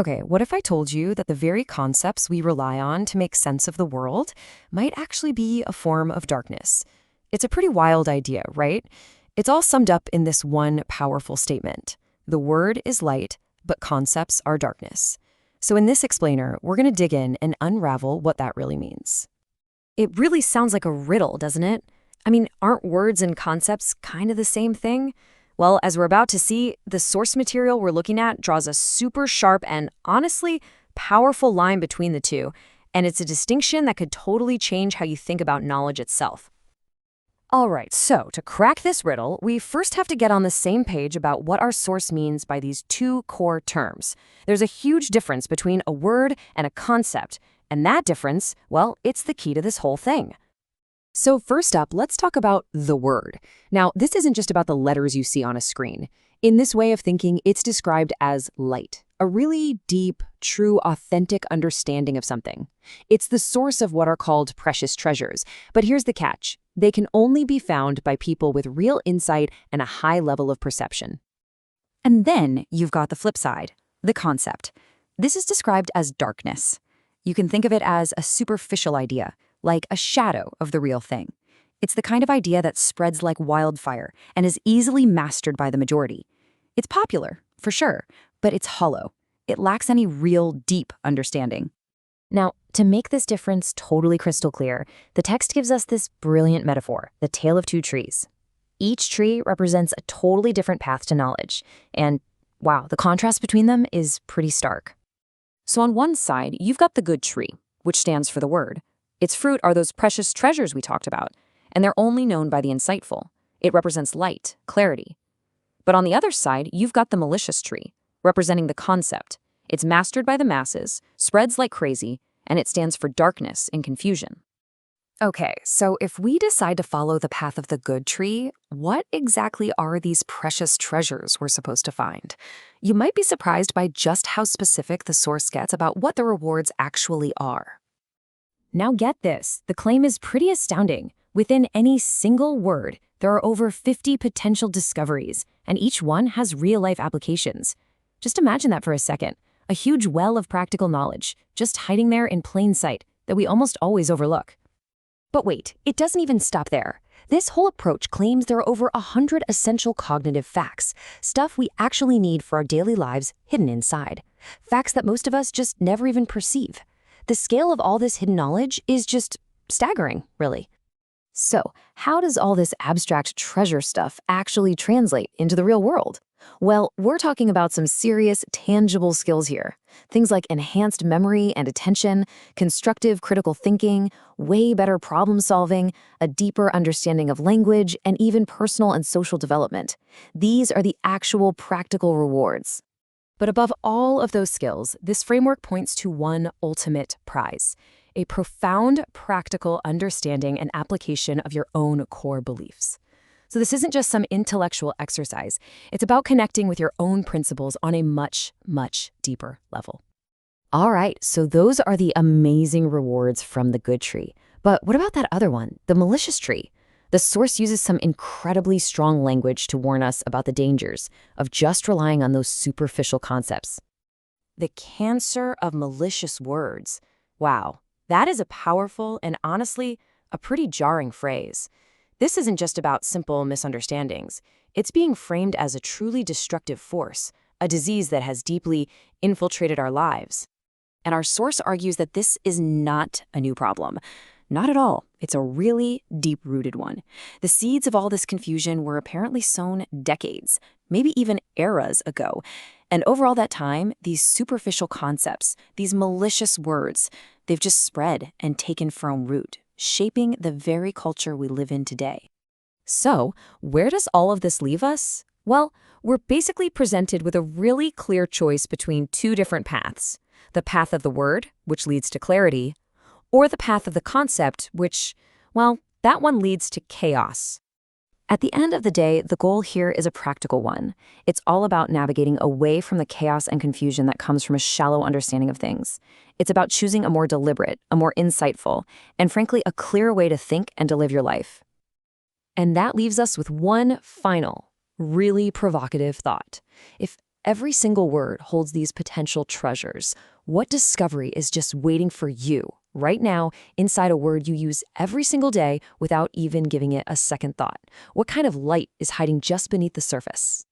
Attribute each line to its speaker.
Speaker 1: Okay, what if I told you that the very concepts we rely on to make sense of the world might actually be a form of darkness? It's a pretty wild idea, right? It's all summed up in this one powerful statement. The word is light, but concepts are darkness. So in this explainer, we're going to dig in and unravel what that really means.
Speaker 2: It really sounds like a riddle, doesn't it? I mean, aren't words and concepts kind of the same thing? Well, as we're about to see, the source material we're looking at draws a super sharp and, honestly, powerful line between the two, and it's a distinction that could totally change how you think about knowledge itself. All right, so to crack this riddle, we first have to get on the same page about what our source means by these two core terms. There's a huge difference between a word and a concept, and that difference, well, it's the key to this whole thing. So first up, let's talk about the word. Now, this isn't just about the letters you see on a screen. In this way of thinking, it's described as light, a really deep, true, authentic understanding of something. It's the source of what are called precious treasures. But here's the catch. They can only be found by people with real insight and a high level of perception. And then you've got the flip side, the concept. This is described as darkness. You can think of it as a superficial idea, like a shadow of the real thing. It's the kind of idea that spreads like wildfire and is easily mastered by the majority. It's popular, for sure, but it's hollow. It lacks any real, deep understanding. Now, to make this difference totally crystal clear, the text gives us this brilliant metaphor, the tale of two trees. Each tree represents a totally different path to knowledge, and wow, the contrast between them is pretty stark. So on one side, you've got the good tree, which stands for the word. Its fruit are those precious treasures we talked about, and they're only known by the insightful. It represents light, clarity. But on the other side, you've got the malicious tree, representing the concept. It's mastered by the masses, spreads like crazy, and it stands for darkness and confusion. Okay, so if we decide to follow the path of the good tree, what exactly are these precious treasures we're supposed to find? You might be surprised by just how specific the source gets about what the rewards actually are. Now get this, the claim is pretty astounding. Within any single word, there are over 50 potential discoveries, and each one has real-life applications. Just imagine that for a second. A huge well of practical knowledge, just hiding there in plain sight, that we almost always overlook. But wait, it doesn't even stop there. This whole approach claims there are over 100 essential cognitive facts, stuff we actually need for our daily lives hidden inside. Facts that most of us just never even perceive. The scale of all this hidden knowledge is just staggering, really. So, how does all this abstract treasure stuff actually translate into the real world? Well, we're talking about some serious, tangible skills here. Things like enhanced memory and attention, constructive critical thinking, way better problem solving, a deeper understanding of language, and even personal and social development. These are the actual practical rewards. But above all of those skills, this framework points to one ultimate prize: a profound, practical understanding and application of your own core beliefs. So this isn't just some intellectual exercise. It's about connecting with your own principles on a much, much deeper level. All right, so those are the amazing rewards from the good tree. But what about that other one, the malicious tree? The source uses some incredibly strong language to warn us about the dangers of just relying on those superficial concepts. The cancer of malicious words. Wow, that is a powerful and honestly, a pretty jarring phrase. This isn't just about simple misunderstandings. It's being framed as a truly destructive force, a disease that has deeply infiltrated our lives. And our source argues that this is not a new problem. Not at all. It's a really deep-rooted one. The seeds of all this confusion were apparently sown decades, maybe even eras ago. And over all that time, these superficial concepts, these malicious words, they've just spread and taken firm root, shaping the very culture we live in today. So, where does all of this leave us? Well, we're basically presented with a really clear choice between two different paths. The path of the word, which leads to clarity, or the path of the concept, which, well, that one leads to chaos. At the end of the day, the goal here is a practical one. It's all about navigating away from the chaos and confusion that comes from a shallow understanding of things. It's about choosing a more deliberate, a more insightful, and frankly, a clearer way to think and to live your life. And that leaves us with one final, really provocative thought. If Every single word holds these potential treasures. What discovery is just waiting for you, right now, inside a word you use every single day without even giving it a second thought? What kind of light is hiding just beneath the surface?